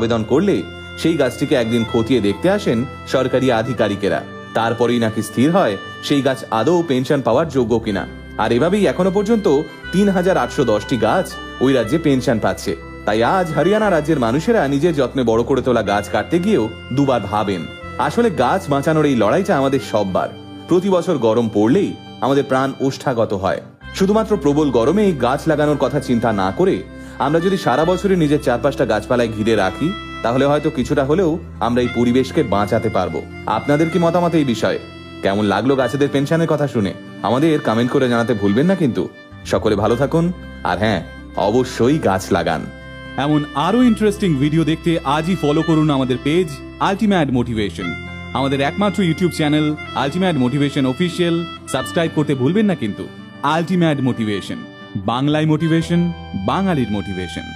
আবেদন করলে সেই গাছটিকে একদিন খতিয়ে দেখতে আসেন সরকারি আধিকারিকেরা। তারপরেই নাকি স্থির হয় সেই গাছ আদৌ পেনশন পাওয়ার যোগ্য কিনা। আর এভাবেই এখনো পর্যন্ত ৩,৮১০টি গাছ ওই রাজ্যে পেনশন পাচ্ছে। তাই আজ হরিয়ানা রাজ্যের মানুষেরা নিজের যত্নে বড় করে তোলা গাছ কাটতে গিয়েও দুবার ভাবেন। আসলে গাছ বাঁচানোর এই লড়াইটা আমাদের সববার। প্রতি বছর গরম পড়লেই আমাদের প্রাণ ওষ্ঠাগত হয়। শুধুমাত্র প্রবল গরমে এই গাছ লাগানোর কথা চিন্তা না করে আমরা যদি সারা বছরে নিজের চারপাশটা গাছপালায় ঘিরে রাখি, তাহলে হয়তো কিছুটা হলেও আমরা এই পরিবেশকে বাঁচাতে পারবো। আপনাদের কি মতামত এই বিষয়ে? কেমন লাগলো গাছেদের পেনশনের কথা শুনে? আমাদের কমেন্ট করে জানাতে ভুলবেন না কিন্তু। সকলে ভালো থাকুন, আর হ্যাঁ, অবশ্যই গাছ লাগান। এমন আরো ইন্টারেস্টিং ভিডিও দেখতে আজই ফলো করুন আমাদের পেজ আল্টিমেট মোটিভেশন। আমাদের একমাত্র YouTube channel ultimate motivation official subscribe করতে ভুলবেন না কিন্তু। আল্টিমেট মোটিভেশন, বাংলায় মোটিভেশন, বাঙালির মোটিভেশন।